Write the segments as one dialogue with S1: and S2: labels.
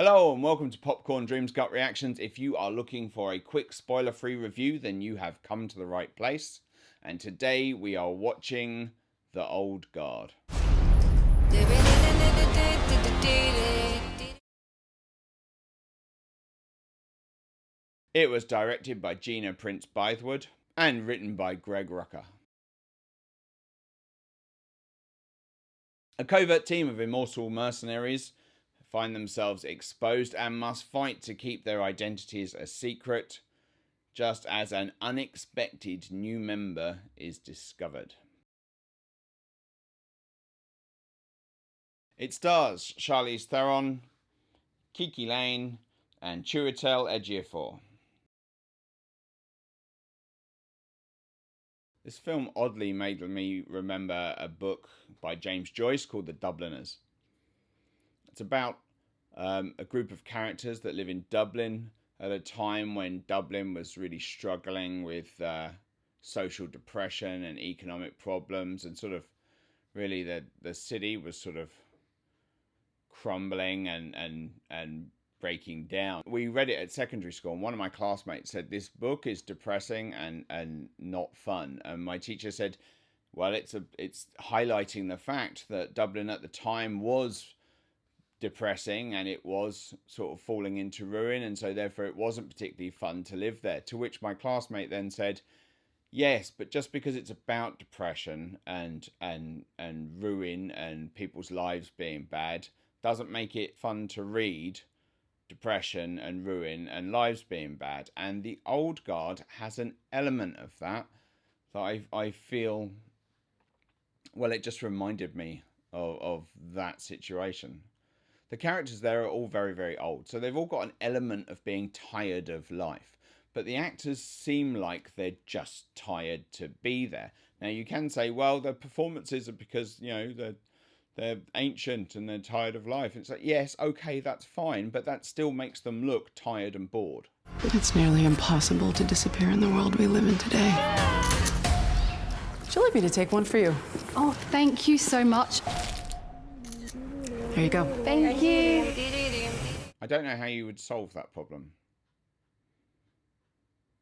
S1: Hello and welcome to Popcorn Dreams Gut Reactions. If you are looking for a quick spoiler-free review, then you have come to the right place. And today we are watching The Old Guard. It was directed by Gina Prince Bythewood and written by Greg Rucka. A covert team of immortal mercenaries find themselves exposed and must fight to keep their identities a secret, just as an unexpected new member is discovered. It stars Charlize Theron, Kiki Layne, and Chiwetel Ejiofor. This film oddly made me remember a book by James Joyce called The Dubliners. It's about a group of characters that live in Dublin at a time when Dublin was really struggling with social depression and economic problems, and sort of really the city was sort of crumbling and breaking down. We read it at secondary school, and one of my classmates said this book is depressing and not fun. And my teacher said, well, it's highlighting the fact that Dublin at the time was depressing and it was sort of falling into ruin, and so therefore it wasn't particularly fun to live there. To which my classmate then said, yes, but just because it's about depression and ruin and people's lives being bad doesn't make it fun to read depression and ruin and lives being bad. And The Old Guard has an element of that I feel, well, it just reminded me of that situation. The characters there are all very, very old, so they've all got an element of being tired of life. But the actors seem like they're just tired to be there. Now, you can say, well, their performances are because, you know, they're ancient and they're tired of life. It's like, yes, okay, that's fine, but that still makes them look tired and bored.
S2: It's nearly impossible to disappear in the world we live in today. Would you like me to take one for you?
S3: Oh, thank you so much.
S2: There you go.
S3: Thank you.
S1: I don't know how you would solve that problem.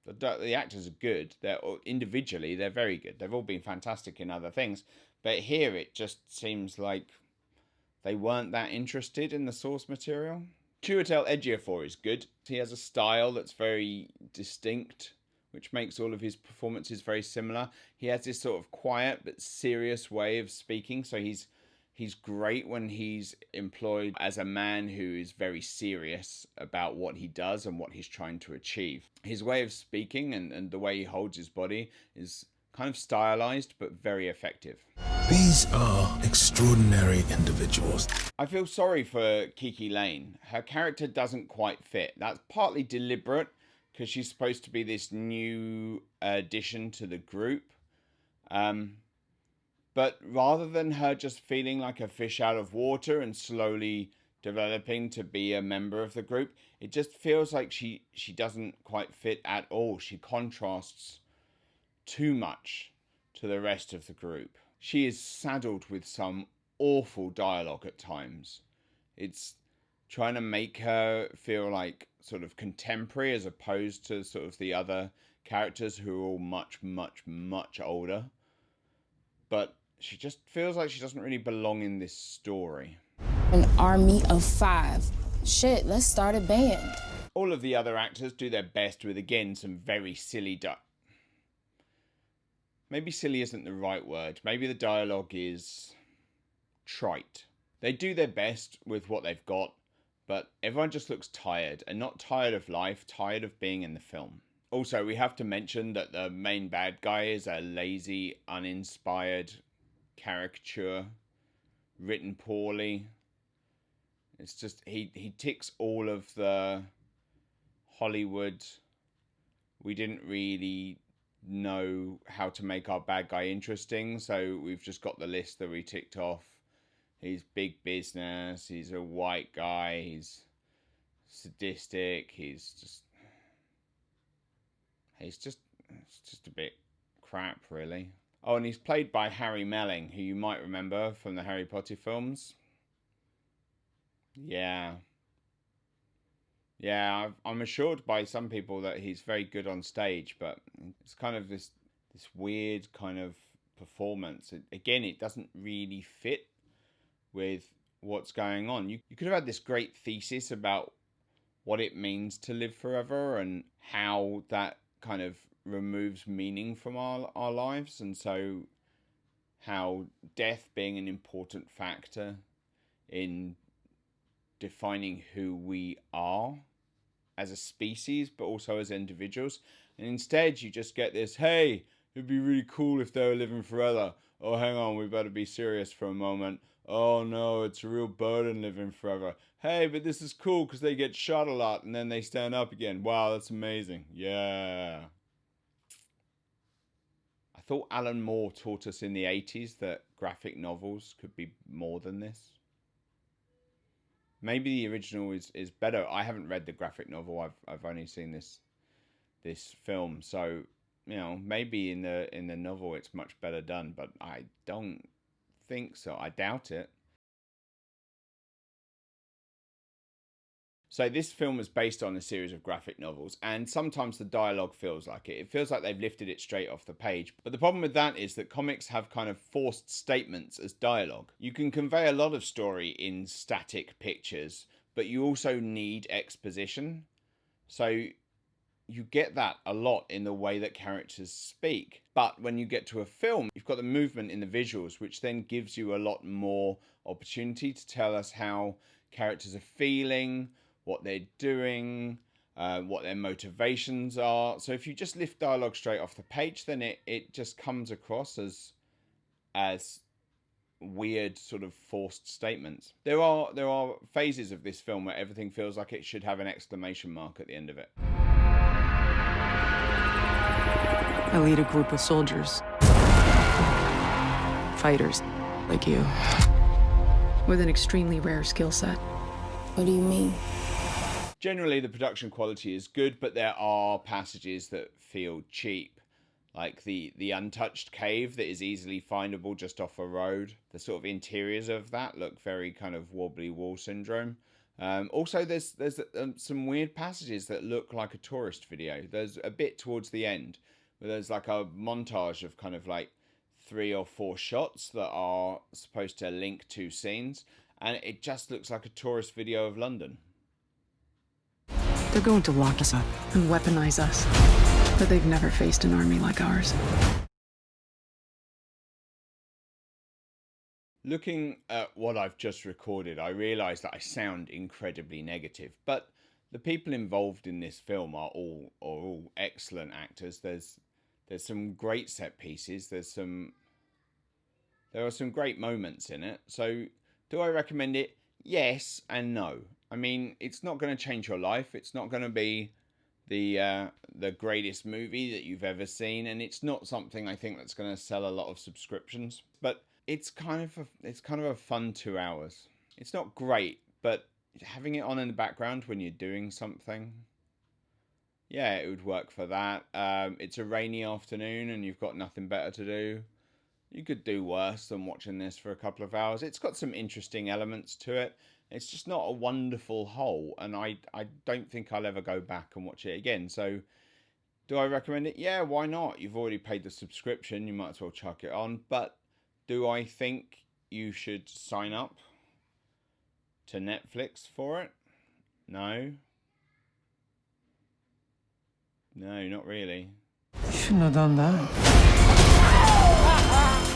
S1: The actors are good. Individually, they're very good. They've all been fantastic in other things. But here it just seems like they weren't that interested in the source material. Chiwetel Ejiofor is good. He has a style that's very distinct, which makes all of his performances very similar. He has this sort of quiet but serious way of speaking. So he's great when he's employed as a man who is very serious about what he does and what he's trying to achieve. His way of speaking and the way he holds his body is kind of stylized but very effective.
S4: These are extraordinary individuals.
S1: I feel sorry for Kiki Layne. Her character doesn't quite fit. That's partly deliberate because she's supposed to be this new addition to the group. But rather than her just feeling like a fish out of water and slowly developing to be a member of the group, it just feels like she doesn't quite fit at all. She contrasts too much to the rest of the group. She is saddled with some awful dialogue at times. It's trying to make her feel like sort of contemporary as opposed to sort of the other characters who are all much, much, much older. But she just feels like she doesn't really belong in this story.
S5: An army of 5. Shit, let's start a band.
S1: All of the other actors do their best with, again, some very silly maybe silly isn't the right word. Maybe the dialogue is trite. They do their best with what they've got, but everyone just looks tired, and not tired of life, tired of being in the film. Also, we have to mention that the main bad guy is a lazy, uninspired caricature, written poorly. It's just, he ticks all of the Hollywood, we didn't really know how to make our bad guy interesting, so we've just got the list that we ticked off. He's big business, he's a white guy, he's sadistic, it's just a bit crap, really. Oh, and he's played by Harry Melling, who you might remember from the Harry Potter films. Yeah. Yeah, I'm assured by some people that he's very good on stage, but it's kind of this weird kind of performance. Again, it doesn't really fit with what's going on. You could have had this great thesis about what it means to live forever and how that kind of removes meaning from our lives, and so how death being an important factor in defining who we are as a species, but also as individuals. And instead, you just get this, hey, it'd be really cool if they were living forever. Oh, hang on, we better be serious for a moment. Oh no, it's a real burden living forever. Hey, but this is cool because they get shot a lot and then they stand up again. Wow, that's amazing. Yeah. I thought Alan Moore taught us in the 80s that graphic novels could be more than this. Maybe the original is better. I haven't read the graphic novel. I've only seen this film. So, maybe in the novel it's much better done, but I don't think so. I doubt it. So this film is based on a series of graphic novels, and sometimes the dialogue feels like it. It feels like they've lifted it straight off the page. But the problem with that is that comics have kind of forced statements as dialogue. You can convey a lot of story in static pictures, but you also need exposition. So you get that a lot in the way that characters speak. But when you get to a film, you've got the movement in the visuals, which then gives you a lot more opportunity to tell us how characters are feeling, what they're doing, what their motivations are. So if you just lift dialogue straight off the page, then it just comes across as weird sort of forced statements. There are phases of this film where everything feels like it should have an exclamation mark at the end of it.
S2: I lead a group of soldiers. Fighters, like you. With an extremely rare skill set.
S5: What do you mean?
S1: Generally, the production quality is good, but there are passages that feel cheap. Like the untouched cave that is easily findable just off a road. The sort of interiors of that look very kind of wobbly wall syndrome. Also, there's some weird passages that look like a tourist video. There's a bit towards the end where there's like a montage of kind of like 3 or 4 shots that are supposed to link 2 scenes, and it just looks like a tourist video of London.
S2: They're going to lock us up and weaponize us, but they've never faced an army like ours.
S1: Looking at what I've just recorded, I realise that I sound incredibly negative, but the people involved in this film are all excellent actors. There's some great set pieces. There are some great moments in it. So, do I recommend it? Yes and no. I mean, it's not going to change your life. It's not going to be the greatest movie that you've ever seen, and it's not something I think that's going to sell a lot of subscriptions. But it's kind of a fun 2 hours. It's not great, but having it on in the background when you're doing something, yeah, it would work for that. It's a rainy afternoon and you've got nothing better to do. You could do worse than watching this for a couple of hours. It's got some interesting elements to it. It's just not a wonderful whole, and I don't think I'll ever go back and watch it again. So, do I recommend it? Yeah, why not? You've already paid the subscription. You might as well chuck it on. But do I think you should sign up to Netflix for it? No. No, not really.
S2: Shouldn't have done that.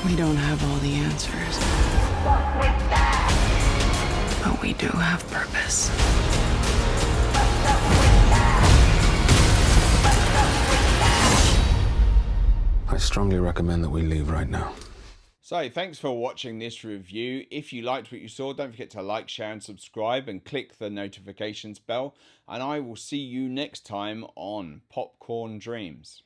S2: We don't have all the answers. But we do have purpose.
S4: I strongly recommend that we leave right now.
S1: So, thanks for watching this review. If you liked what you saw, don't forget to like, share, and subscribe, and click the notifications bell. And I will see you next time on Popcorn Dreams.